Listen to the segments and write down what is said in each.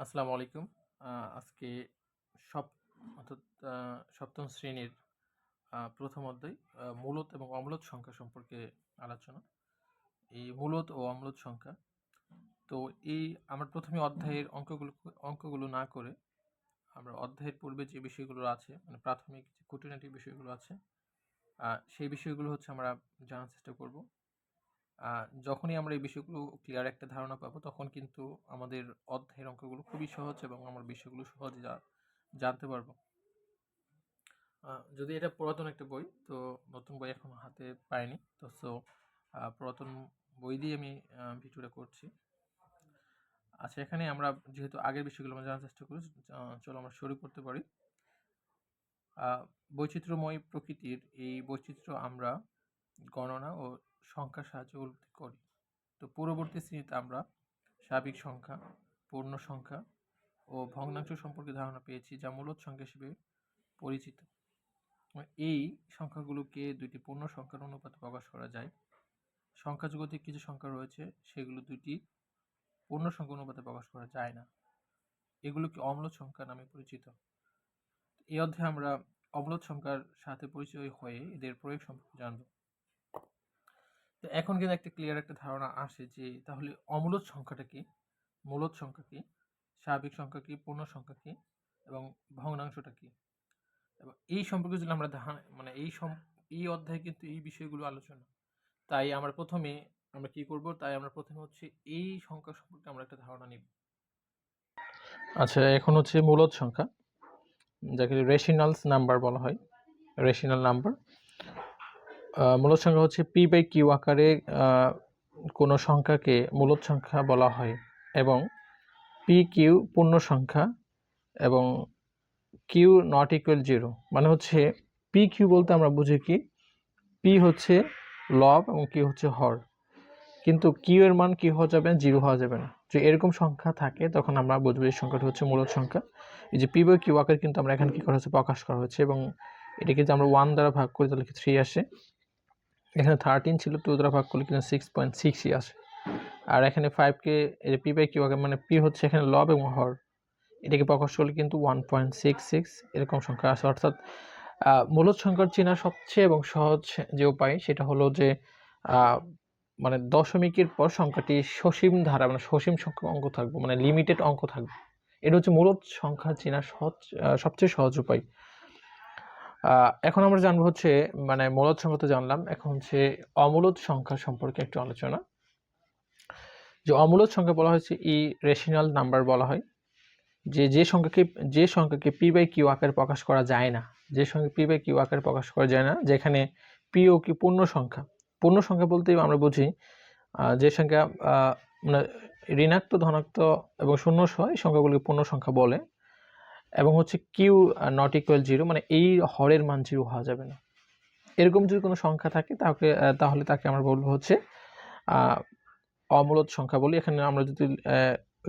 আসসালামু আলাইকুম। আজকে সপ অর্থাৎ সপ্তম শ্রেণীর প্রথম অধ্যায় মূলদ এবং অম্লদ সংখ্যা সম্পর্কে আলোচনা। এই মূলদ ও অম্লদ সংখ্যা। তো আমরা প্রথমে অধ্যায়ের অঙ্কগুলো না করে আমরা অধ্যায়ের পূর্বে যে বিষয়গুলো আছে, মানে প্রাথমিক যে খুঁটিনাটি বিষয়গুলো আছে, সেই বিষয়গুলো হচ্ছে আমরা জানার চেষ্টা করব। যখনই আমরা এই বিষয়গুলো ক্লিয়ার একটা ধারণা পাবো, তখন কিন্তু আমাদের অধ্যায়ের অঙ্কগুলো খুবই সহজ এবং আমরা বিষয়গুলো সহজে জানতে পারবো। যদি এটা পুরাতন একটা বই, তো নতুন বই এখন হাতে পাইনি, তো পুরাতন বই দিয়ে আমি ভিডিওটা করছি। আচ্ছা, এখানে আমরা যেহেতু আগের বিষয়গুলো আমরা জানার চেষ্টা করি, চলো আমরা শুরু করতে পারি। বৈচিত্র্যময় প্রকৃতির এই বৈচিত্র্য আমরা গণনা ও সংখ্যার সাহায্যে উপলব্ধি করি। তো পূর্ববর্তী শ্রেণীতে আমরা স্বাভাবিক সংখ্যা, পূর্ণ সংখ্যা ও ভগ্নাংশ সম্পর্কে ধারণা পেয়েছি, যা মূলদ সংখ্যা হিসেবে পরিচিত। এই সংখ্যাগুলোকে দুইটি পূর্ণ সংখ্যার অনুপাতে প্রকাশ করা যায়। সংখ্যা জগতে কিছু সংখ্যা রয়েছে, সেগুলো দুইটি পূর্ণ সংখ্যা অনুপাতে প্রকাশ করা যায় না। এগুলোকে অম্লদ সংখ্যা নামে পরিচিত। এই অধ্যায়ে আমরা অম্লদ সংখ্যার সাথে পরিচয় হয়ে এদের প্রয়োগ সম্পর্কে জানব। তো এখন কিন্তু একটা ক্লিয়ার একটা ধারণা আসে যে তাহলে অম্লদ সংখ্যাটা কি, মূলদ সংখ্যা কি, স্বাভাবিক সংখ্যা কি, পূর্ণ সংখ্যা কি এবং ভগ্নাংশটা কি। এবং এই সম্পর্কে যদি আমরা মানে এই অধ্যায়ে কিন্তু এই বিষয়গুলো আলোচনা। তাই আমরা প্রথমে কি করব, আমরা প্রথমে হচ্ছে এই সংখ্যা সম্পর্কে আমরা একটা ধারণা নিব। আচ্ছা, এখন হচ্ছে মূলদ সংখ্যা, যাকে রেশনালস নাম্বার বলা হয়। রেশনাল নাম্বার, মূলদ সংখ্যা হচ্ছে পি বাই কিউ আকারে কোনো সংখ্যাকে মূলদ সংখ্যা বলা হয় এবং পি কিউ পূর্ণ সংখ্যা এবং কিউ নট ইকুয়াল 0, মানে হচ্ছে পি কিউ বলতে আমরা বুঝি কি, পি হচ্ছে লব এবং কিউ হচ্ছে হর, কিন্তু কিউ এর মান কি হওয়া যাবে না, 0 হওয়া যাবে না। যে এরকম সংখ্যা থাকে তখন আমরা বুঝবো এই সংখ্যাটা হচ্ছে মূলদ সংখ্যা। এই যে পি বাই কিউ আকারে কিন্তু আমরা এখানে কি করা হচ্ছে, প্রকাশ করা হচ্ছে, এবং এটাকে যদি আমরা 1 দ্বারা ভাগ করি তাহলে 3 আসে। এখানে 13 ছিল, 2 দ্বারা ভাগ করলে কিন্তু 6.6ই আসে। আর এখানে 5কে পি বাই কিউ আকারে, মানে পি হচ্ছে এখানে লব এবং হর, এটাকে প্রকাশ করলে কিন্তু 1.66 এরকম সংখ্যা আসে। অর্থাৎ মূলদ সংখ্যার চেনা সবচেয়ে এবং সহজ যে উপায় সেটা হলো যে মানে দশমিকের পর সংখ্যাটি সসীম ধারা, মানে সসীম সংখ্যক অঙ্ক থাকবে, মানে লিমিটেড অঙ্ক থাকবে। এটা হচ্ছে মূলদ সংখ্যা চেনার সবচেয়ে সহজ উপায়। এখন আমরা জানবো হচ্ছে, মানে মূলদ সংখ্যা তো জানলাম, এখন হচ্ছে অমূলদ সংখ্যা সম্পর্কে একটু আলোচনা। যে অমূলদ সংখ্যা বলা হয়েছে রেশনাল নাম্বার বলা হয়, যে সংখ্যাকে পি বাই কিউ আকারে প্রকাশ করা যায় না, যে সংখ্যা পি বাই কিউ আকারে প্রকাশ করা যায় না, যেখানে পি ও কি পূর্ণ সংখ্যা। পূর্ণ সংখ্যা বলতে আমরা বুঝি যে সংখ্যা মানে ঋণাত্মক, ধনাত্মক এবং শূন্য সহ এই সংখ্যাগুলিকে পূর্ণ সংখ্যা বলে, এবং হচ্ছে কিউ নট ইকুয়াল 0, মানে এই হরের মান 0 হওয়া যাবে না। এরকম যদি কোনো সংখ্যা থাকে তাহলে তাকে আমরা বলবো হচ্ছে অমূলদ সংখ্যা বলি। এখানে আমরা যদি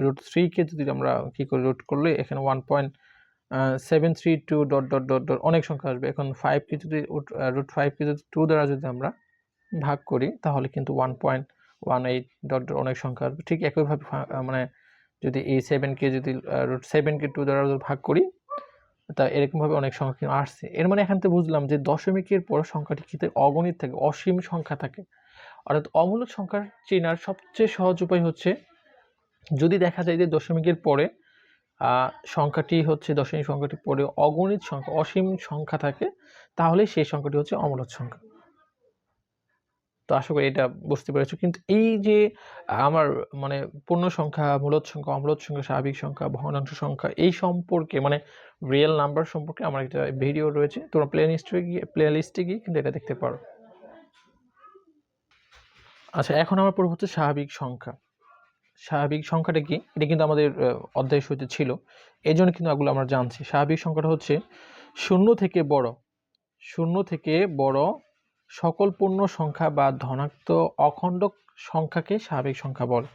√3 যদি আমরা কি করি, রুট করলে এখানে 1.732 ডট ডট ডট ডট অনেক সংখ্যা আসবে। এখন 5কে যদি √5কে যদি 2 দ্বারা যদি আমরা ভাগ করি তাহলে কিন্তু 1.18 ডট ডট অনেক সংখ্যা আসবে। ঠিক একইভাবে মানে যদি এই 7কে যদি √7কে 2 দ্বারা ভাগ করি, তা এরকমভাবে অনেক সংখ্যা আসছে। এর মানে এখান থেকে বুঝলাম যে দশমিকের পর সংখ্যাটি কিন্তু অগণিত থাকে, অসীম সংখ্যা থাকে। অর্থাৎ অমূলদ সংখ্যার চেনার সবচেয়ে সহজ উপায় হচ্ছে, যদি দেখা যায় যে দশমিকের পরে দশমিক সংখ্যাটি পরে অগণিত সংখ্যা, অসীম সংখ্যা থাকে, তাহলে সেই সংখ্যাটি হচ্ছে অমূলদ সংখ্যা। তো আশা করি এটা বুঝতে পেরেছো। কিন্তু এই যে আমার মানে পূর্ণ সংখ্যা, মূলদ সংখ্যা, অম্লদ সংখ্যা, স্বাভাবিক সংখ্যা, ভগ্নাংশ সংখ্যা, এই সম্পর্কে মানে রিয়েল নাম্বার সম্পর্কে আমার একটা ভিডিও রয়েছে, তোমরা প্লে লিস্টে গিয়ে কিন্তু এটা দেখতে পারো। আচ্ছা, এখন আমরা পড়ব হচ্ছে স্বাভাবিক সংখ্যা। স্বাভাবিক সংখ্যাটা কি, এটা কিন্তু আমাদের অধ্যায় শুরুতে ছিল, এই জন্য কিন্তু এগুলো আমরা জানছি। স্বাভাবিক সংখ্যাটা হচ্ছে শূন্য থেকে বড় সকল পূর্ণ সংখ্যা বা ধনাত্মক অখণ্ড সংখ্যাকে স্বাভাবিক সংখ্যা বলে।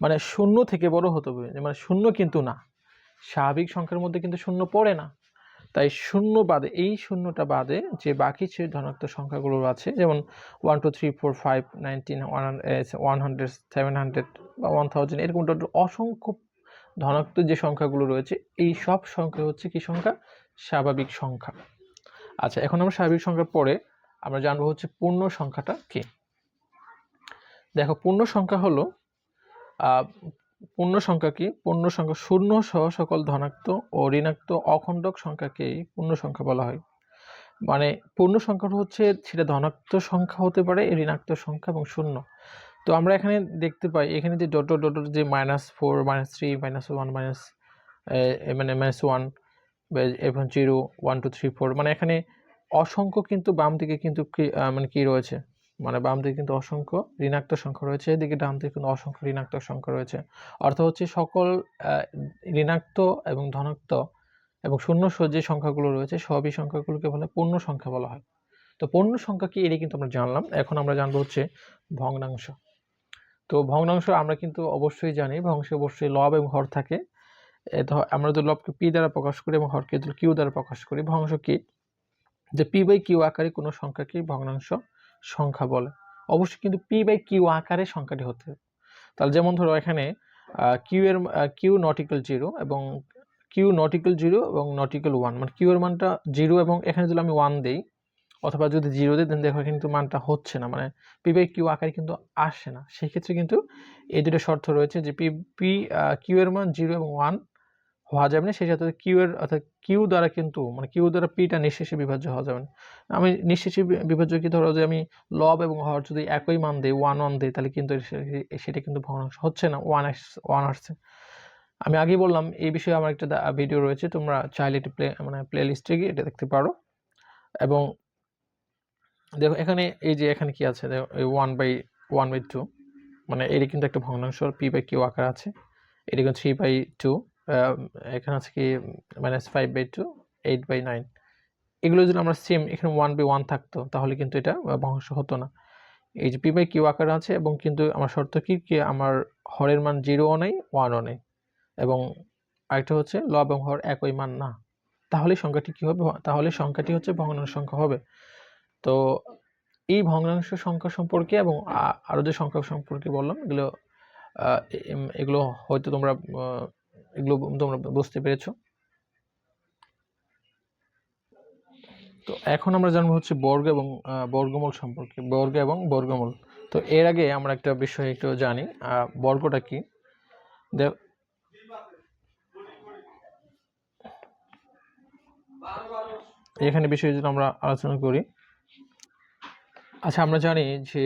মানে শূন্য থেকে বড় হতে হবে, মানে শূন্য কিন্তু না, স্বাভাবিক সংখ্যার মধ্যে কিন্তু শূন্য পড়ে না। তাই শূন্য বাদে, এই শূন্যটা বাদে যে বাকি যে ধনাত্মক সংখ্যাগুলো আছে, যেমন 1 2 3 4 5 19 100 700 বা 1000, এরকম অসংখ্য ধনাত্মক যে সংখ্যাগুলো রয়েছে এই সব সংখ্যা হচ্ছে কি সংখ্যা? স্বাভাবিক সংখ্যা। আচ্ছা, এখন আমরা স্বাভাবিক সংখ্যার পরে আমরা জানবো হচ্ছে পূর্ণ সংখ্যাটা কি। দেখো, পূর্ণ সংখ্যা হলো পূর্ণ সংখ্যা কি? পূর্ণ সংখ্যা শূন্য সহ সকল ধনাত্মক ও ঋণাত্মক অখণ্ডক সংখ্যাকেই পূর্ণ সংখ্যা বলা হয়। মানে পূর্ণ সংখ্যাটা হচ্ছে সেটা ধনাত্মক সংখ্যা হতে পারে, ঋণাত্মক সংখ্যা এবং শূন্য। তো আমরা এখানে দেখতে পাই এখানে যে ডট ডট ডট যে -4 -3 -1 মাইনাস মানে -1 এবং 0 1 2 3 4 মানে এখানে অসংখ্য কিন্তু বাম দিকে কিন্তু মানে কি রয়েছে, মানে বাম দিকে কিন্তু অসংখ্য ঋণাত্মক সংখ্যা রয়েছে, এদিকে ডান দিকে কিন্তু অসংখ্য ঋণাত্মক সংখ্যা রয়েছে। অর্থ হচ্ছে সকল ঋণাত্মক এবং ধনাত্মক এবং শূন্য সহ যে সংখ্যাগুলো রয়েছে সবই সংখ্যাগুলোকে বলে পূর্ণ সংখ্যা বলা হয়। তো পূর্ণ সংখ্যা কি, এটা কিন্তু আমরা জানলাম। এখন আমরা জানবো হচ্ছে ভগ্নাংশ। তো ভগ্নাংশ আমরা কিন্তু অবশ্যই জানি, ভগ্নাংশে অবশ্যই লব এবং হর থাকে। আমরা যদি লবকে পি দ্বারা প্রকাশ করি এবং হরকে যদি কিউ দ্বারা প্রকাশ করি, ভগ্নাংশ কি? যে পি বাই কিউ আকারে কোনো সংখ্যাকে ভগ্নাংশ সংখ্যা বলে। অবশ্যই কিন্তু পি বাই কিউ আকারে সংখ্যাটি হতে হবে। তাহলে যেমন ধরো এখানে কিউ নট ইকুয়াল 0 এবং কিউ নট ইকুয়াল 0 এবং নট ইকুয়াল 1, মানে কিউ এর মানটা 0 এবং এখানে যদি আমি 1 দেই অথবা যদি 0 দিই, দেন দেখো কিন্তু মানটা হচ্ছে না, মানে পি বাই কিউ আকারে কিন্তু আসছে না। সেই ক্ষেত্রে কিন্তু এই দুটো শর্ত রয়েছে যে কিউ এর মান 0 এবং 1 হওয়া যাবে না, সেই সাথে কিউ এর অর্থাৎ কিউ দ্বারা কিন্তু মানে কিউ দ্বারা পিটা নিঃশেষে বিভাজ্য হওয়া যাবে না। আমি নিঃশেষে বিভাজ্য কি, ধরো যে আমি লব এবং হর যদি একই মান দেই 1 1 দেই, তাহলে কিন্তু সেটা কিন্তু ভগ্নাংশ হচ্ছে না, 1 আসছে। আমি আগেই বললাম এই বিষয়ে আমার একটা ভিডিও রয়েছে, তোমরা চাইলে এটি প্লে লিস্টে গিয়ে এটা দেখতে পারো। এবং দেখো এখানে এই যে এখানে কি আছে, দেখো 1/2, মানে এর কিন্তু একটা ভগ্নাংশ পি বাই কিউ আকার আছে। এটি কিন্তু 3/2, এখানে আছে কি -5/2, 8/9। এগুলো যদি আমরা সেম এখানে 1/1 থাকতো তাহলে কিন্তু এটা ভগ্নাংশ হতো না। এই যে পি বাই কিউ আকার আছে এবং কিন্তু আমার শর্ত কি, আমার হরের মান 0ও নেই 1ও নেই এবং আরেকটা হচ্ছে লব এবং হর একই মান না, তাহলে সংখ্যাটি কি হবে? তাহলে সংখ্যাটি হচ্ছে ভগ্নাংশ সংখ্যা হবে। তো এই ভগ্নাংশ সংখ্যা সম্পর্কে এবং আরো যে সংখ্যা সম্পর্কে বললাম এগুলো হয়তো তোমরা বুঝতে পেরেছো। তো এখন আমরা জানবো হচ্ছে বর্গ এবং বর্গমূল সম্পর্কে, বর্গ এবং বর্গমূল। তো এর আগে আমরা একটা বিষয় একটু জানি, বর্গটা কি। এখানে বিষয়ে যদি আমরা আলোচনা করি, আচ্ছা আমরা জানি যে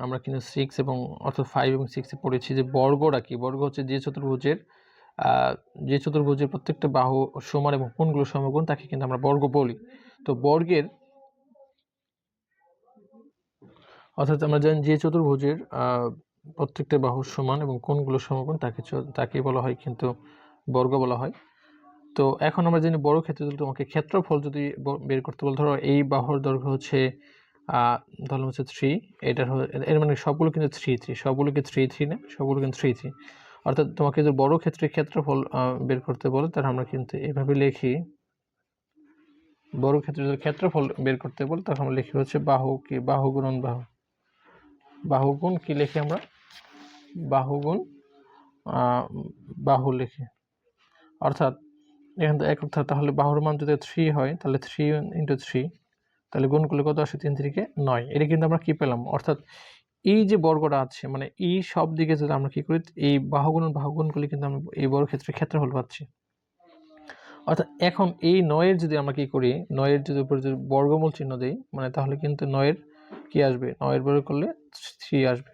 আমরা কিন্তু 6 এবং অর্থাৎ 5 এবং 6 পড়েছি যে বর্গটা কি। বর্গ হচ্ছে যে চতুর্ভুজের প্রত্যেকটা বাহু সমান এবং কোণগুলো সমকোণ, তাকে কিন্তু আমরা বর্গ বলি। তো বর্গের অর্থাৎ আমরা জানি যে চতুর্ভুজের প্রত্যেকটা বাহু সমান এবং কোণগুলো সমকোণ, তাকে বলা হয় কিন্তু বর্গ বলা হয়। তো এখন আমরা জানি বড় ক্ষেত্রে যদি তোমাকে ক্ষেত্রফল যদি বের করতে বল, ধরো এই বাহুর দৈর্ঘ্য হচ্ছে ধরলাম হচ্ছে 3, এর মানে সবগুলো কিন্তু 3 3, সবগুলোকে 3 3 না, সবগুলো কিন্তু 3 3। অর্থাৎ তোমাকে যদি বড় ক্ষেত্রে ক্ষেত্রফল বের করতে বলে তাহলে আমরা কিন্তু এভাবে লিখি, বড় ক্ষেত্রে যদি ক্ষেত্রফল বের করতে বলে তখন আমরা লিখি হচ্ছে বাহু কি, বাহু গুণন বাহু, বাহু গুণ কি লিখি আমরা, বাহু গুণ বাহু লিখি। অর্থাৎ এখান থেকে তাহলে বাহুর মান যদি 3 হয় তাহলে 3 × 3, তাহলে গুণ করলে কত আসে, 3 3 9। এটা কিন্তু আমরা কি পেলাম, অর্থাৎ এই যে বর্গটা আছে মানে এই সব দিকে যদি আমরা কি করি, এই বাহুগুণ করলে কিন্তু আমরা এই বড় ক্ষেত্রে ক্ষেত্রফল পাচ্ছি। অর্থাৎ এখন এই 9-এর যদি আমরা কি করি, 9-এর যদি উপরে যদি বর্গমূল চিহ্ন দেই, মানে তাহলে কিন্তু 9-এর কি আসবে, 9-এর বর্গ করলে 3 আসবে।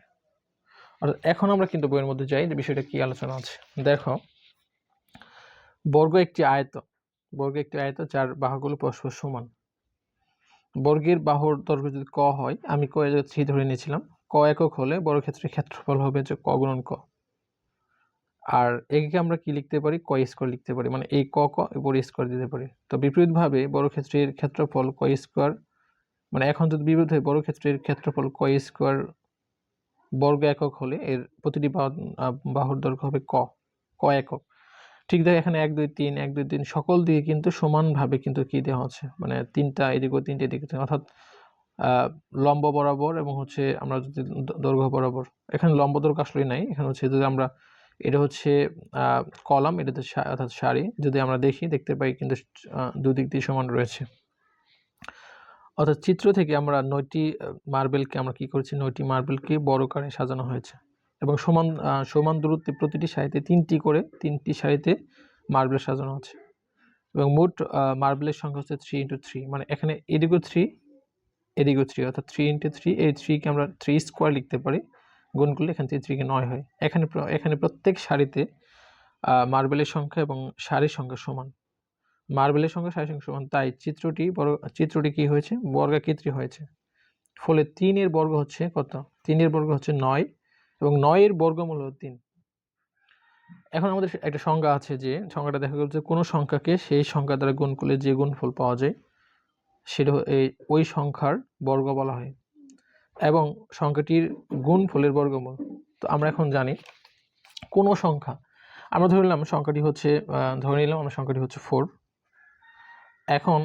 অর্থাৎ এখন আমরা কিন্তু বইয়ের মধ্যে যাই যে বিষয়টা কি আলোচনা আছে। দেখো, বর্গ একটি আয়ত, যার বাহুগুলো পরস্পর সমান। বর্গের বাহুর দৈর্ঘ্য যদি ক হয়, আমি ক এর 3 ধরে নিয়েছিলাম, ক একক হলে বর্গক্ষেত্রের ক্ষেত্রফল হবে যে ক গুণন ক। আর একে আমরা কি লিখতে পারি, ক স্কয়ার লিখতে পারি, মানে এই ক উপর স্কয়ার দিতে পারি। তো বিপরীতভাবে বর্গক্ষেত্রের ক্ষেত্রফল ক স্কয়ার, মানে এখন যদি বিপরীত হয় বর্গক্ষেত্রের ক্ষেত্রফল ক স্কয়ার বর্গ একক হলে এর প্রতিটি বাহুর দৈর্ঘ্য হবে ক একক। ঠিক দেখো এখানে 1 2 3 1 2 3 সকল দিকে কিন্তু সমানভাবে কিন্তু কি দেওয়া হচ্ছে, মানে 3টা এদিকে 3টা এদিকে, অর্থাৎ লম্ব বরাবর এবং হচ্ছে আমরা যদি দৈর্ঘ্য বরাবর, এখানে লম্ব দৈর্ঘ্য আসলে নাই, এখানে হচ্ছে যদি আমরা এটা হচ্ছে কলাম, এটা হচ্ছে অর্থাৎ সারি। যদি আমরা দেখতে পাই কিন্তু দুদিক দিয়ে সমান রয়েছে। অর্থাৎ চিত্র থেকে আমরা 9টি মার্বেলকে আমরা কি করেছি, 9টি মার্বেলকে বর্গাকারে সাজানো হয়েছে এবং সমান দূরত্বে প্রতিটি সারিতে 3টি সারিতে মার্বেল সাজানো আছে এবং মোট মার্বেলের সংখ্যা হচ্ছে 3 × 3, মানে এখানে এদিকেও 3 এদিকেও 3, অর্থাৎ 3 × 3, এই 3 কে আমরা 3 স্কোয়ার লিখতে পারি, গুণ করলে এখান থেকে 3 কে 9 হয়। এখানে প্রত্যেক সারিতে মার্বেলের সংখ্যা এবং সারির সংখ্যা সমান, মার্বেলের সংখ্যা সারির সংখ্যা সমান, তাই চিত্রটি কি হয়েছে, বর্গাকৃতি হয়েছে। ফলে 3 এর বর্গ হচ্ছে কত, 3 এর বর্গ হচ্ছে 9 এবং 9 এর বর্গমূল হলো 3। এখন আমাদের একটা সংজ্ঞা আছে, যে সংজ্ঞাটা দেখা গেল যে কোনো সংখ্যাকে সেই সংখ্যা দ্বারা গুণ করলে যে গুণফল পাওয়া যায় সেটা ওই সংখ্যার বর্গ বলা হয় এবং সংখ্যাটির গুণফলের বর্গমূল। তো আমরা এখন জানি কোনো সংখ্যা, আমরা ধরে নিলাম সংখ্যাটি হচ্ছে আমরা সংখ্যাটি হচ্ছে 4। এখন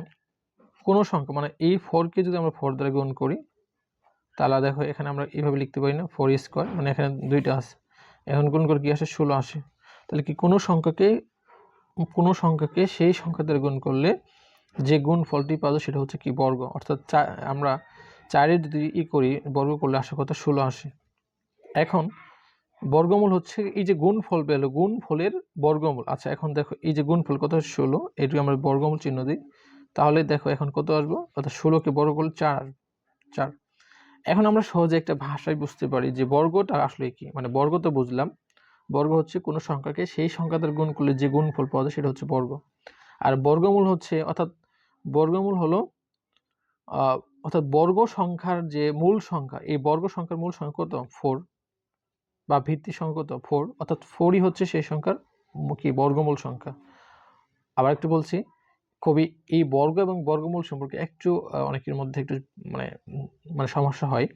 কোনো সংখ্যা মানে এই 4কে যদি আমরা 4 দ্বারা গুণ করি, তাহলে দেখো এখানে আমরা এইভাবে লিখতে পারি না, 4 স্কোয়ার, মানে এখানে 2টা আছে, এখন গুণ করে কি আসে, 16 আসে। তাহলে কি কোনো সংখ্যাকে সেই সংখ্যা দ্বারা গুণ করলে যে গুণ ফলটি পাবো সেটা হচ্ছে কি, বর্গ। অর্থাৎ আমরা 4-এর যদি করি বর্গ করলে আসে কত, 16 আসে। এখন বর্গমূল হচ্ছে এই যে গুণফল পেলো, গুণফলের বর্গমূল। আচ্ছা এখন দেখো এই যে গুণফল কত, 16, এটুকু আমরা বর্গমূল চিহ্ন দিই, তাহলে দেখো এখন কত আসবো, অর্থাৎ 16কে বর্গ করলে 4। এখন আমরা সহজে একটা ভাষায় বুঝতে পারি যে বর্গটা আসলে কি, মানে বর্গ তো বুঝলাম, বর্গ হচ্ছে কোনো সংখ্যাকে সেই সংখ্যা দ্বারা গুণ করলে যে গুণফল পাওয়া যায় সেটা হচ্ছে বর্গ। আর বর্গমূল হচ্ছে, অর্থাৎ বর্গমূল হলো অর্থাৎ বর্গ সংখ্যার যে মূল সংখ্যা, এই বর্গ সংখ্যার মূল সংখ্যা কত, 4, বা ভিত্তি সংখ্যা কত, 4, অর্থাৎ 4ই হচ্ছে সেই সংখ্যার কি, বর্গমূল সংখ্যা। আবার একটু বলছি, কবি এই বর্গ এবং বর্গমূল সম্পর্কে একটু অনেকের মধ্যে একটু মানে সমস্যা হয়।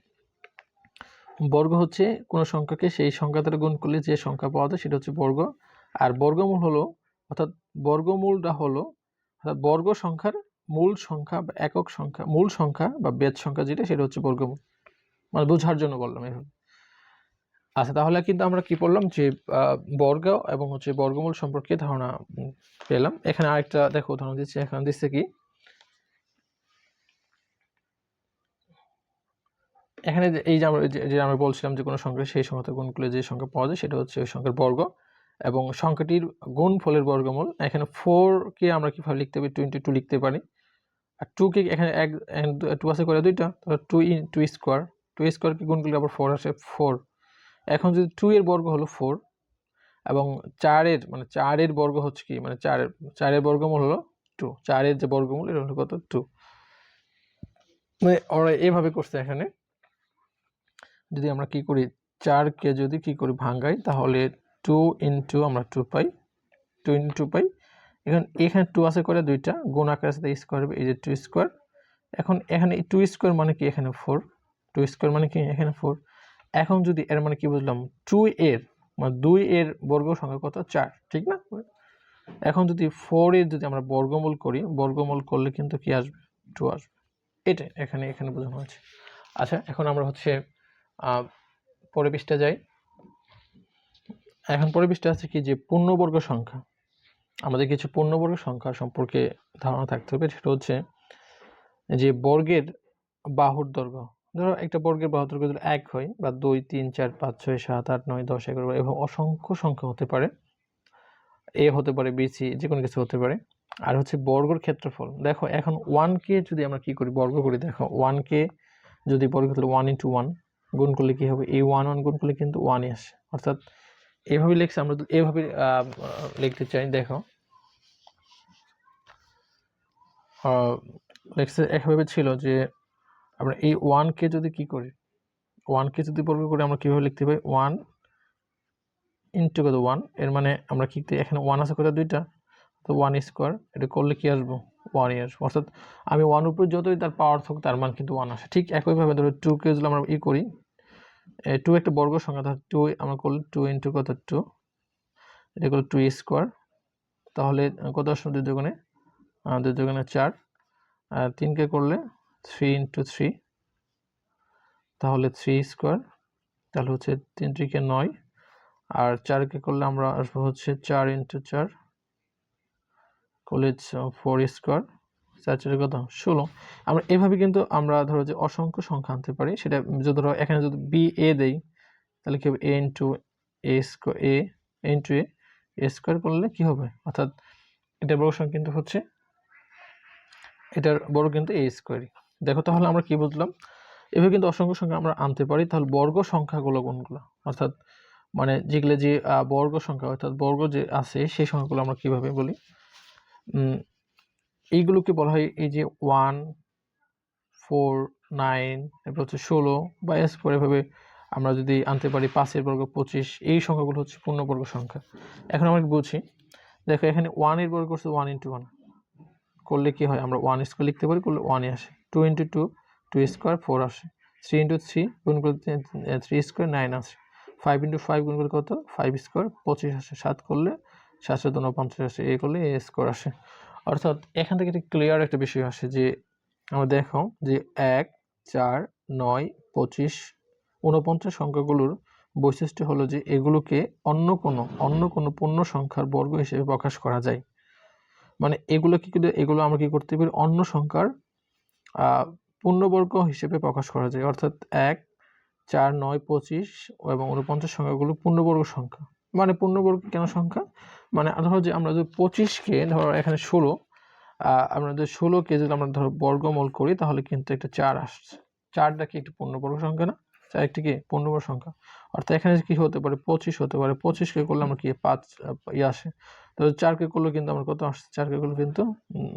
বর্গ হচ্ছে কোনো সংখ্যাকে সেই সংখ্যা দ্বারা গুণ করলে যে সংখ্যা পাওয়া যায় সেটা হচ্ছে বর্গ, আর বর্গমূল হলো, অর্থাৎ বর্গমূলটা হলো অর্থাৎ বর্গ সংখ্যার মূল সংখ্যা বা একক সংখ্যা, মূল সংখ্যা বা বেদ সংখ্যা যেটা, সেটা হচ্ছে বর্গমূল। মানে বোঝার জন্য বললাম এভাবে। আচ্ছা তাহলে কিন্তু আমরা কি বললাম, যে বর্গ এবং হচ্ছে বর্গমূল সম্পর্কে ধারণা পেলাম। এখানে আরেকটা দেখো উদাহরণ দিচ্ছি, এখানে দিচ্ছে কি, এখানে এই যে আমরা বলছিলাম যে কোনো সংখ্যা সেই সংখ্যাতে গুণ করলে যে সংখ্যা পাওয়া যায় সেটা হচ্ছে ওই সংখ্যার বর্গ এবং সংখ্যাটির গুণফলের বর্গমূল। এখানে 4কে আমরা কিভাবে লিখতে পারি, 22 লিখতে পারি, আর 2কে এখানে 2 আছে করে 2টা, তাহলে 2 স্কোয়ার, 2 স্কোয়ারকে গুণ করলে আবার 4 আসে, 4। এখন যদি 2 এর বর্গ হলো 4 এবং 4-এর বর্গ হচ্ছে কি, মানে 4-এর বর্গমূল হলো 2, 4-এর যে বর্গমূল এটা হলো কত, 2। মানে ওরা এভাবে করছে। এখানে যদি আমরা কি করি, 4কে যদি কি করি ভাঙাই, তাহলে 2 × আমরা 2 পাই, 2 × 2 পাই। এখানে 2 আছে করে 2টা, গুণ আকারে আছে স্কোয়ার হবে, এই যে 2 স্কোয়ার। এখন এখানে 2 স্কোয়ার মানে কি, এখানে 4, 2 স্কোয়ার মানে কি এখানে 4। এখন যদি এর মানে কি বুঝলাম, 2 এর মানে 2 এর বর্গ সংখ্যা কত, 4, ঠিক না? এখন যদি 4 এর যদি আমরা বর্গমূল করি, বর্গমূল করলে কিন্তু কি আসবে, 2 আসবে। এটা এখানে বোঝানো হচ্ছে। আচ্ছা এখন আমরা হচ্ছে পরের পৃষ্ঠা যাই। এখন পরের পৃষ্ঠা আছে কি, যে পূর্ণবর্গ সংখ্যা। আমাদের কিছু পূর্ণবর্গ সংখ্যা সম্পর্কে ধারণা থাকতে হবে। সেটা হচ্ছে যে বর্গের বাহুর দৈর্ঘ্য, ধরো একটা বর্গের বাহুর দৈর্ঘ্য যদি 1 হয়, বা 2, 3, 4, 5, 6, 7, 8, 9, 10, 11 এবং অসংখ্য সংখ্যা হতে পারে, এ হতে পারে, বি, সি, যে কোনো কিছু হতে পারে। আর হচ্ছে বর্গের ক্ষেত্রফল। দেখো এখন 1কে যদি আমরা কি করি, বর্গ করি, দেখো 1কে যদি বর্গ করলে 1 × 1 গুণ করলে কি হবে, এই 1 গুণ করলে কিন্তু 1ই আসে। অর্থাৎ এভাবে লিখছি, আমরা এভাবে লিখতে চাই, দেখো লেখছে একভাবে ছিল যে আমরা এই 1কে যদি কি করি, 1কে যদি বর্গ করি আমরা কিভাবে লিখতে পাই, 1 × কত 1, এর মানে আমরা কি, এখানে 1 আছে কত, 2টা, তো 1 স্কোয়ার, এটা করলে কি আসবো, 1ই আসবো। অর্থাৎ আমি 1 উপর যতই তার পাওয়ার থাকুক তার মান কিন্তু 1 আসে। ঠিক একইভাবে ধরো 2কে যদি আমরা করি, 2 একটা বর্গ সংখ্যা, ধর 2 আমরা করলে 2 × কত, 2, এটা করলে 2 স্কোয়ার, তাহলে কত আসবে, 2 দুগুণে 4, আর 3কে করলে 3 × 3, তাহলে 3 স্কোয়ার, তাহলে হচ্ছে 3 × 9, আর 4 কে করলে আমরা আসবো হচ্ছে 4 × 4 করলে 4 স্কোয়ার, 4 4 কত 16। আমরা এভাবে কিন্তু আমরা ধরো যে অসংখ্য সংখ্যা আনতে পারি। সেটা যদি ধরো এখানে যদি বি এ দেই তাহলে কি হবে a × a স্কোয়ার করলে কি হবে, অর্থাৎ এটার বর্গ সংখ্যা কিন্তু হচ্ছে, এটার বর্গ কিন্তু a স্কোয়ারই। দেখো তাহলে আমরা কি বুঝলাম, এভাবে কিন্তু অসংখ্য সংখ্যা আমরা আনতে পারি। তাহলে বর্গ সংখ্যাগুলো কোনগুলো, অর্থাৎ মানে যেগুলো যে বর্গ সংখ্যা অর্থাৎ বর্গ যে আছে সেই সংখ্যাগুলো আমরা কিভাবে বলি, এইগুলোকে বলা হয় এই যে 1 4 9 এরপর হচ্ছে 16 বা স্কোয়ার, এভাবে আমরা যদি আনতে পারি 5 বর্গ 25, এই সংখ্যাগুলো হচ্ছে পূর্ণবর্গ সংখ্যা। এখন আমরা বুঝি, দেখো এখানে 1 এর বর্গ করছে 1 × 1 করলে কি হয়, আমরা 1 স্কোয়ার লিখতে পারি, করলে 1 আসে। 2 × 2 2 স্কোয়ার 4 আসে। 3 × 3 গুণ করলে 3 স্কোয়ার 9 আসে। 5 × 5 গুণ করলে কত 5 স্কোয়ার 25 আসে। 7 করলে 7 7 49 আসে। এই করলে a স্কোয়ার আসে। অর্থাৎ এখান থেকে একটা ক্লিয়ার একটা বিষয় আসে যে আমরা দেখো যে 1 4 9 25 49 সংখ্যাগুলোর বৈশিষ্ট্য হলো যে এগুলোকে অন্য কোনো পূর্ণ সংখ্যার বর্গ হিসেবে প্রকাশ করা যায়। মানে এগুলো কি, এগুলো আমরা কি করতে পারি, অন্য সংখ্যার পূর্ণবর্গ হিসেবে প্রকাশ করা যায়। অর্থাৎ 1 4 9 25 এবং 49 সংখ্যাগুলো পূর্ণবর্গ সংখ্যা। মানে পূর্ণবর্গ কেন সংখ্যা, মানে ধরো যে আমরা যদি 25কে ধরো এখানে 16, আমরা যদি 16কে যদি আমরা ধরো বর্গমূল করি তাহলে কিন্তু একটা 4 আসছে। 4টা কি একটি পূর্ণবর্গ সংখ্যা না, 4 একটি কি পূর্ণবর্গ সংখ্যা। অর্থাৎ এখানে কি হতে পারে 25 হতে পারে, 25কে করলে আমরা কি 5 আসে। তো 4কে করলে কিন্তু আমরা কত আসছে, 4কে করলে কিন্তু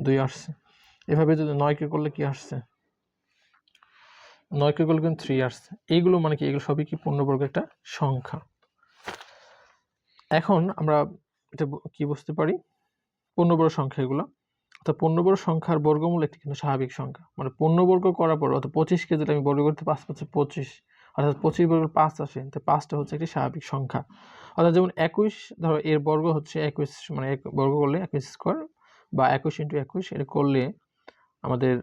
2 আসছে। এভাবে যদি 9কে করলে কি আসছে, 9কে করলে কিন্তু 3 আসছে। এইগুলো মানে কি, এগুলো সবই কি পূর্ণবর্গ একটা সংখ্যা। এখন আমরা এটা কি বুঝতে পারি, পূর্ণবর্গ সংখ্যা এগুলো, অর্থাৎ পূর্ণবর্গ সংখ্যার বর্গমূল একটি কিন্তু স্বাভাবিক সংখ্যা। মানে পূর্ণবর্গ করার পর অর্থাৎ 25কে যদি আমি বর্গ করতে 5 পাচ্ছি 25, অর্থাৎ 25 বর্গ 5 আসে, তো 5টা হচ্ছে একটি স্বাভাবিক সংখ্যা। অর্থাৎ যেমন 21 ধরো এর বর্গ হচ্ছে 21, মানে বর্গ করলে 21 স্কোয়ার বা 21 × 21 এটা করলে আমাদের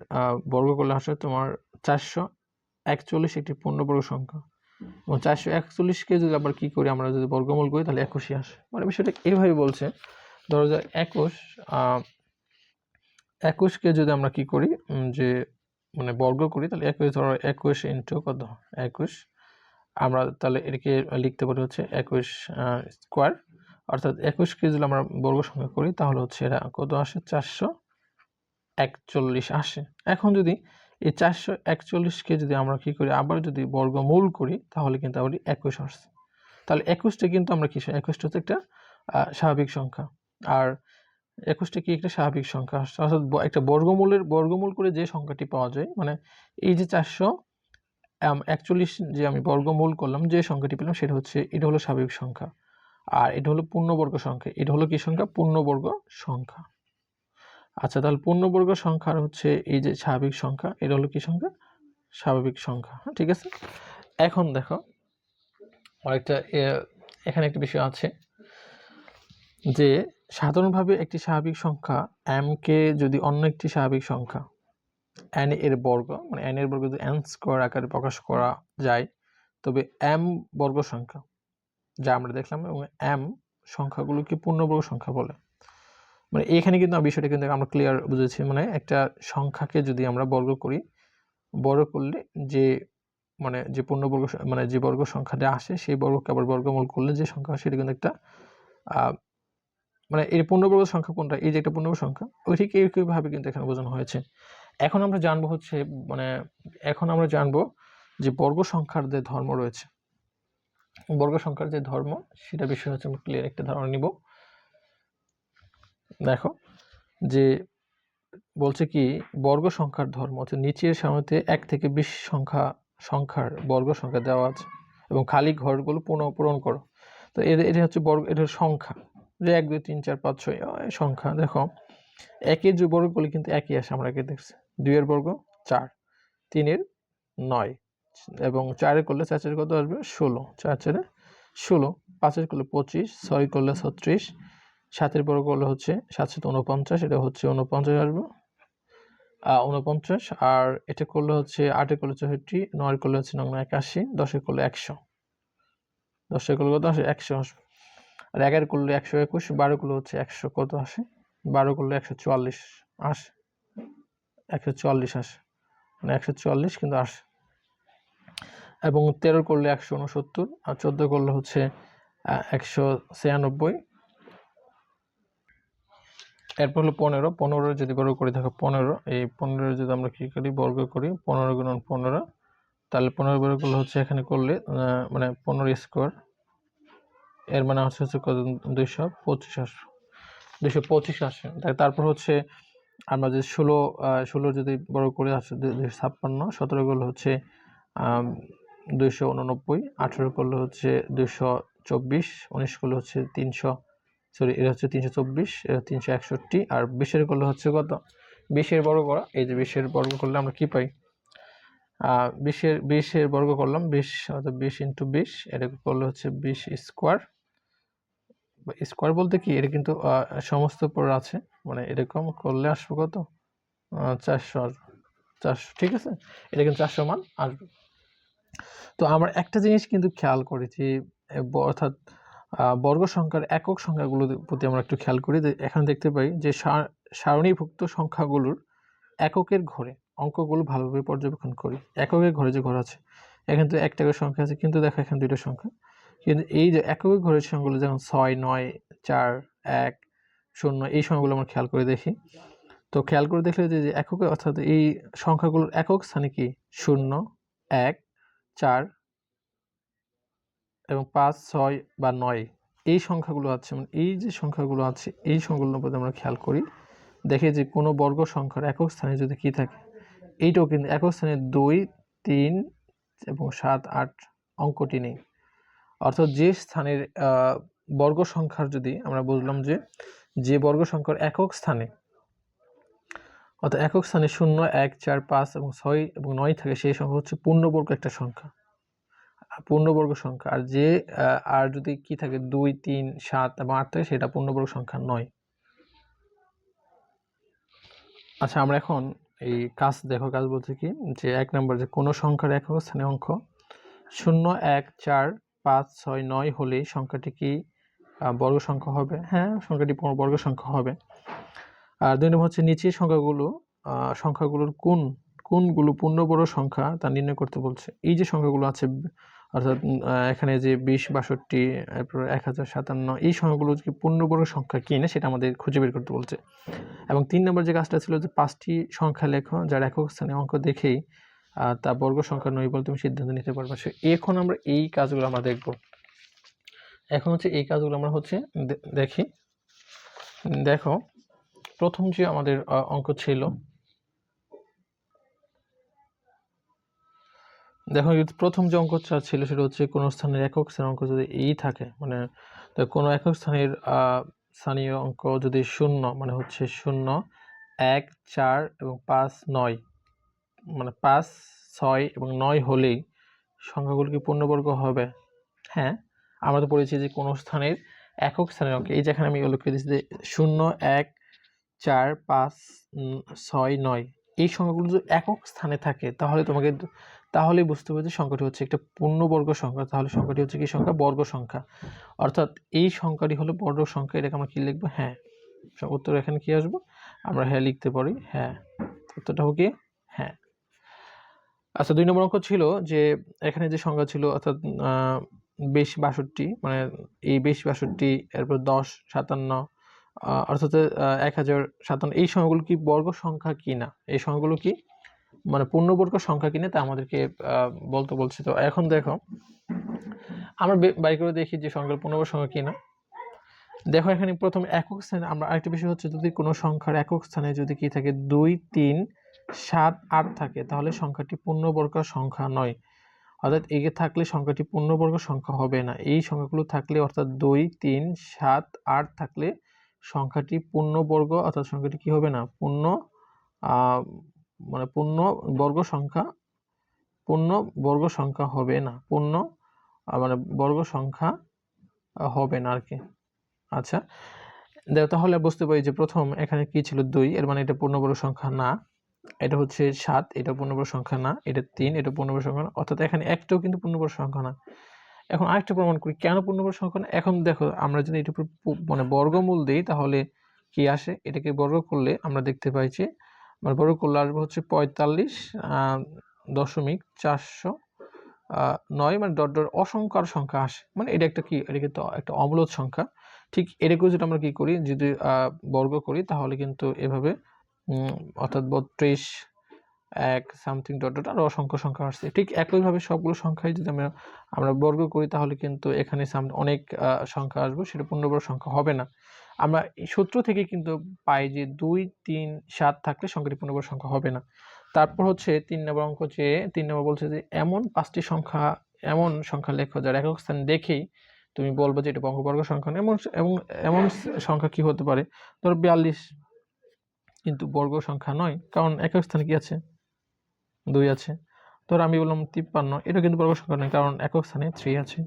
বর্গ করলে আসে তোমার 441 একটি পূর্ণবর্গ সংখ্যা। এবং 441কে যদি আবার কি করি, আমরা যদি বর্গমূল করি তাহলে 21 আসে। মানে বিষয়টা এইভাবে বলছে, ধরো যে 21কে যদি আমরা কি করি, যে মানে বর্গ করি তাহলে 21 ধরো 21 × কত 21, আমরা তাহলে এটাকে লিখতে পারি হচ্ছে 21 স্কোয়ার। অর্থাৎ 21কে যদি আমরা বর্গ সংখ্যা করি তাহলে হচ্ছে এটা কত আসে 441 আসে। এখন যদি এই 441কে যদি আমরা কি করি, আবার যদি বর্গমূল করি তাহলে কিন্তু আবার 21 আসছে। তাহলে 21টা কিন্তু আমরা কি, 21টা হচ্ছে একটা স্বাভাবিক সংখ্যা। আর 21টা কি একটা স্বাভাবিক সংখ্যা, অর্থাৎ একটা বর্গমূল করে যে সংখ্যাটি পাওয়া যায়, মানে এই যে 441 যে আমি বর্গমূল করলাম যে সংখ্যাটি পেলাম সেটা হচ্ছে, এটা হলো স্বাভাবিক সংখ্যা। আর এটা হলো পূর্ণবর্গ সংখ্যা। এটা হলো কি সংখ্যা, পূর্ণবর্গ সংখ্যা। আচ্ছা, তাহলে পূর্ণবর্গ সংখ্যার হচ্ছে এই যে স্বাভাবিক সংখ্যা, এটা হলো কি সংখ্যা, স্বাভাবিক সংখ্যা। হ্যাঁ, ঠিক আছে। এখন দেখো আরেকটা এখানে একটা বিষয় আছে যে সাধারণভাবে একটি স্বাভাবিক সংখ্যা m কে যদি অন্য একটি স্বাভাবিক সংখ্যা n এর বর্গ, মানে n এর বর্গ যদি n স্কোয়ার আকারে প্রকাশ করা যায়, তবে m বর্গ সংখ্যা যা আমরা দেখলাম, এবং m সংখ্যাগুলোকে পূর্ণবর্গ সংখ্যা বলে। মানে এখানে কিন্তু বিষয়টা কিন্তু আমরা ক্লিয়ার বুঝেছি। মানে একটা সংখ্যাকে যদি আমরা বর্গ করি, বর্গ করলে যে মানে যে পূর্ণবর্গ মানে যে বর্গ সংখ্যাটা আসে সেই বর্গকে আবার বর্গমূল করলে যে সংখ্যা আসে, সেটা কিন্তু একটা মানে এর পূর্ণবর্গ সংখ্যা কোনটা, এই যে একটা পূর্ণবর্গ সংখ্যা, ওই ঠিক এইভাবে কিন্তু এখানে বোঝানো হয়েছে। এখন আমরা জানবো হচ্ছে, মানে এখন আমরা জানবো যে বর্গ সংখ্যার যে ধর্ম রয়েছে, বর্গ সংখ্যার যে ধর্ম সেটা বিষয় হচ্ছে আমরা ক্লিয়ার একটা ধারণা নিব। দেখো যে বলছে কি, বর্গ সংখ্যার ধর্ম হচ্ছে নিচের সারণীতে 1 থেকে 20 সংখ্যার বর্গ সংখ্যা দেওয়া আছে এবং খালি ঘরগুলো পূরণ করো। তো এটা হচ্ছে বর্গ, এটা সংখ্যা, যে 1 2 3 4 5 6 সংখ্যা। দেখো 1 এর যে বর্গ করলে কিন্তু একই আসে, আমরা একে দেখছি। 2 এর বর্গ 4, 3 এর 9 এবং 4 এর করলে 4 কত আসবে 16, 4 4 16, 5 এর করলে 25, 6 করলে 36, 7 এর বর্গ করলে হচ্ছে 7 7 49, এটা হচ্ছে 49 আসবে 49। আর এটা করলে হচ্ছে 8 এর করলে 64, 9 এর করলে হচ্ছে 81, 10 এর করলে 100। 10 করলে কত আসে? 100 আসবে। আর 11 করলে 121, 12 করলে হচ্ছে 100 কত আসে? 12 করলে 144 আসে, 144 আসে, মানে 144 কিন্তু আসে। এবং 13 করলে 169, আর 14 করলে হচ্ছে 196। এরপর হলো 15 যদি বর্গ করি, দেখো 15, এই 15 যদি আমরা কি করি, বর্গ করি, 15 গুণন 15, তাহলে 15 বর্গ করলে হচ্ছে এখানে করলে মানে 15 স্কোয়ার, এর মানে হচ্ছে কত? 225 আসে, 225 আসে। তারপর হচ্ছে আমরা যদি 16 যদি বর্গ করে আসে 256, 17 করলে হচ্ছে 289, 18 করলে হচ্ছে 224, 19 করলে হচ্ছে 300, সরি এটা হচ্ছে 324, 361, আর 20 করলে হচ্ছে কত? 20 বর্গ করা, এই যে 20 বর্গ করলে আমরা কি পাই? 20 বর্গ করলাম, 20 অর্থাৎ 20 × 20, এটা করলে হচ্ছে 20 স্কোয়ার। স্কোয়ার বলতে কি, এটা কিন্তু সমস্ত পর আছে, মানে এরকম করলে আসবে কত? 400 আসবে, 400, ঠিক আছে, এটা কিন্তু 400 মান আসবে। তো আমরা একটা জিনিস কিন্তু খেয়াল করেছি, অর্থাৎ বর্গ সংখ্যার একক সংখ্যাগুলোর প্রতি আমরা একটু খেয়াল করি। যে এখানে দেখতে পাই যে সারণীভুক্ত সংখ্যাগুলোর এককের ঘরে অঙ্কগুলো ভালোভাবে পর্যবেক্ষণ করি। এককের ঘরে যে ঘর আছে, এখানে তো একটা করে সংখ্যা আছে, কিন্তু দেখো এখানে দুইটা সংখ্যা, কিন্তু এই যে এককের ঘরের সংখ্যাগুলো যেমন 6, 9, 4, 1, 0, এই সংখ্যাগুলো আমরা খেয়াল করে দেখি। তো খেয়াল করে দেখলে যে এককে, অর্থাৎ এই সংখ্যাগুলোর একক স্থানে কি 0, 1, 4 এবং 5, 6 বা 9 এই সংখ্যাগুলো আছে, মানে এই যে সংখ্যাগুলো আছে, এই সংখ্যাগুলোর প্রতি আমরা খেয়াল করি, দেখি যে কোনো বর্গ সংখ্যার একক স্থানে যদি কি থাকে, এইটাও কিন্তু একক স্থানে 2, 3 এবং 7, 8 অঙ্কটি নেই। অর্থাৎ যে স্থানের বর্গ সংখ্যার, যদি আমরা বুঝলাম যে বর্গ সংখ্যার একক স্থানে, অর্থাৎ একক স্থানে 0, 1, 4, 5 এবং 6 এবং 9 থাকে, সেই সংখ্যা হচ্ছে পূর্ণবর্গ একটা সংখ্যা, পূর্ণবর্গ সংখ্যা। আর যে আর যদি কি থাকে 2, 3, 7 এবং 8 থাকে, সেটা পূর্ণবর্গ সংখ্যা নয়। আচ্ছা, আমরা এখন এই কাজ দেখো, কাজ বলতে কি, যে 1 নম্বর, যে কোনো সংখ্যার একক স্থানে অঙ্ক 0, 1, 4, 5, 6, 9 হলে সংখ্যাটি কি বর্গ সংখ্যা হবে? হ্যাঁ, সংখ্যাটি বর্গ সংখ্যা হবে। আর 2 নম্বর হচ্ছে নিচের সংখ্যাগুলোর কোনগুলো পূর্ণবর্গ সংখ্যা তা নির্ণয় করতে বলছে। এই যে সংখ্যাগুলো আছে, অর্থাৎ এখানে যে 20, 62, এরপর 1057, এই সংখ্যাগুলো কি পূর্ণবর্গ সংখ্যা কিনা সেটা আমাদের খুঁজে বের করতে বলছে। এবং 3 নম্বর যে কাজটা ছিল, যে 5টি সংখ্যা লেখো যার একক স্থানে অঙ্ক দেখেই তা বর্গ সংখ্যা নয় বলে তুমি সিদ্ধান্ত নিতে পারবে। এখন আমরা এই কাজগুলো আমরা দেখব। এখন হচ্ছে এই কাজগুলো আমরা হচ্ছে দেখি। দেখো, প্রথম যে আমাদের অঙ্ক ছিল, দেখো প্রথম যে অঙ্কটা ছিল সেটা হচ্ছে কোনো স্থানের একক স্থানের অঙ্ক যদি এই থাকে, মানে কোনো একক স্থানের স্থানীয় অঙ্ক যদি 0, মানে হচ্ছে 0, 1, 4 এবং 5, 9, মানে 5, 6 এবং 9 হলেই সংখ্যাগুলো কি পূর্ণবর্গ হবে? হ্যাঁ, আমরা তো পড়েছি যে কোনো স্থানের একক স্থানের অঙ্ক, এই যেখানে আমি উল্লেখ করে দিচ্ছি যে 0, 1, 4, 5, 6, 9 এই সংখ্যাগুলো যদি একক স্থানে থাকে, তাহলেই বুঝতে হবে যে সংখ্যাটি হচ্ছে একটা পূর্ণবর্গ সংখ্যা। তাহলে সংখ্যাটি হচ্ছে কি সংখ্যা? বর্গ সংখ্যা। অর্থাৎ এই সংখ্যাটি হলো বর্গ সংখ্যা। এটাকে আমরা কি লিখবো? হ্যাঁ। উত্তর এখানে কি আসবো? আমরা হ্যাঁ লিখতে পারি। হ্যাঁ, উত্তরটা হবে কি? হ্যাঁ। আচ্ছা, 2 নম্বর অঙ্ক ছিল যে এখানে যে সংখ্যা ছিল, অর্থাৎ 20, 62, মানে এই 20, 62, এরপর 10, 57, অর্থাৎ 1057, এই সংখ্যাগুলো কি বর্গ সংখ্যা কিনা, এই সংখ্যাগুলো কি মানে পূর্ণবর্গ সংখ্যা কিনা তা আমাদেরকে বলতে বলছে। তো এখন দেখো, আমরা বাই করে দেখি যে সংখ্যার পূর্ণবর্গ সংখ্যা কিনা। দেখো, এখানে প্রথম একক স্থানে আমরা আরেকটা বিষয় হচ্ছে, যদি কোনো সংখ্যার একক স্থানে যদি কি থাকে 2, 3, 7, 8 থাকে, তাহলে সংখ্যাটি পূর্ণবর্গ সংখ্যা নয়। অর্থাৎ এগে থাকলে সংখ্যাটি পূর্ণবর্গ সংখ্যা হবে না। এই সংখ্যাগুলো থাকলে, অর্থাৎ 2, 3, 7, 8 থাকলে সংখ্যাটি পূর্ণবর্গ, অর্থাৎ সংখ্যাটি কি হবে না? মানে পূর্ণ বর্গ সংখ্যা হবে না। মানে বর্গ সংখ্যা হবে না আর কি। আচ্ছা, তাহলে বুঝতে পারি যে প্রথম এখানে কি ছিল? 2, এর মানে এটা পূর্ণবর্গ সংখ্যা না। এটা হচ্ছে 7, এটা পূর্ণবর্গ সংখ্যা না। এটা 3, এটা পূর্ণবর্গ সংখ্যা না। অর্থাৎ এখানে একটাও কিন্তু পূর্ণবর্গ সংখ্যা না। এখন আরেকটা প্রমাণ করি কেন পূর্ণবর্গ সংখ্যা না। এখন দেখো আমরা যদি এটা মানে বর্গমূল দিই তাহলে কি আসে, এটাকে বর্গ করলে আমরা দেখতে পাই যে মানে বর্গ করলে আসবে হচ্ছে 45.409 মানে ডট ডট অসংখ্যার সংখ্যা আসে, মানে এটা একটা কি, এটা কিন্তু একটা অমূলদ সংখ্যা। ঠিক এটাকেও যদি আমরা কি করি, যদি বর্গ করি তাহলে কিন্তু এভাবে অর্থাৎ 32 এক সামথিং ডট ডট আরো অসংখ্য সংখ্যা আসছে। ঠিক একইভাবে সবগুলো সংখ্যাই যদি আমরা বর্গ করি তাহলে কিন্তু এখানে অনেক সংখ্যা আসবে, সেটা পূর্ণবর্গ সংখ্যা হবে না। আমরা এই সূত্র থেকে কিন্তু পাই যে 2, 3, 7 থাকলে সংখ্যাটি পূর্ণবর্গ সংখ্যা হবে না। তারপর হচ্ছে 3 নম্বর অঙ্ক, যে 3 নম্বর বলছে যে এমন সংখ্যা লেখো যার একক স্থান দেখেই তুমি বলবো যে এটা বঙ্গবর্গ সংখ্যা। এমন সংখ্যা কি হতে পারে, ধরো 42 কিন্তু বর্গ সংখ্যা নয়, কারণ একক স্থানে কি আছে, 2 আছে। ধরো আমি বললাম 53, এটা কিন্তু বর্গ সংখ্যা নয়, কারণ একক স্থানে 3 আছে।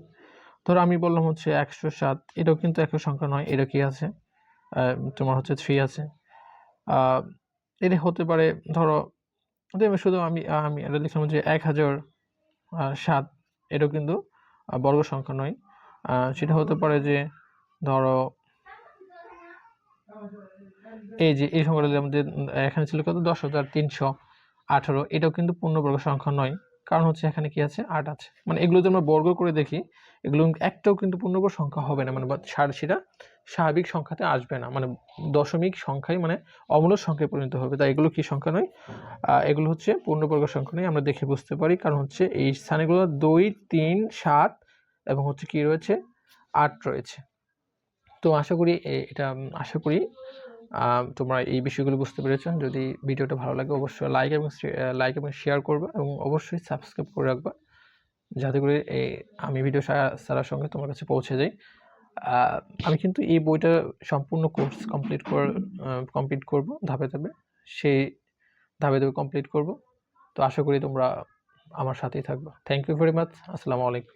ধরো আমি বললাম হচ্ছে 107, এটাও কিন্তু একক সংখ্যা নয়, এটা কি আছে, তোমার হচ্ছে 3 আছে। এটা হতে পারে, ধরো আমি এটা লিখলাম যে 1007, এটাও কিন্তু বর্গ সংখ্যা নয়। সেটা হতে পারে যে ধরো এই সংখ্যাটা আমাদের এখানে ছিল কত, 10,318, এটাও কিন্তু পূর্ণবর্গ সংখ্যা নয়, কারণ হচ্ছে এখানে কি আছে, 8 আছে। মানে এগুলো যদি আমরা বর্গ করে দেখি, এগুলো একটাও কিন্তু পূর্ণবর্গ সংখ্যা হবে না, মানে সেটা স্বাভাবিক সংখ্যাতে আসবে না, মানে দশমিক সংখ্যায় মানে অমূলদ সংখ্যায় পরিণত হবে। তাই এগুলো কি সংখ্যা নয়, এগুলো হচ্ছে পূর্ণবর্গ সংখ্যা নয়, আমরা দেখে বুঝতে পারি, কারণ হচ্ছে এই স্থানগুলো 2, 3, 7 এবং হচ্ছে কি রয়েছে, 8 রয়েছে। তো আশা করি তোমরা এই বিষয়গুলো বুঝতে পেরেছো। যদি ভিডিওটা ভালো লাগে অবশ্যই লাইক এবং শেয়ার করবে, এবং অবশ্যই সাবস্ক্রাইব করে রাখবা, যাতে করে আমি ভিডিও ছাড়ার সঙ্গে তোমার কাছে পৌঁছে যাই। আমি কিন্তু এই বইটা সম্পূর্ণ কোর্স কমপ্লিট করব ধাপে ধাপে, সেই ধাপে ধাপে কমপ্লিট করব। তো আশা করি তোমরা আমার সাথেই থাকবা। Thank you very much. আসসালামু আলাইকুম।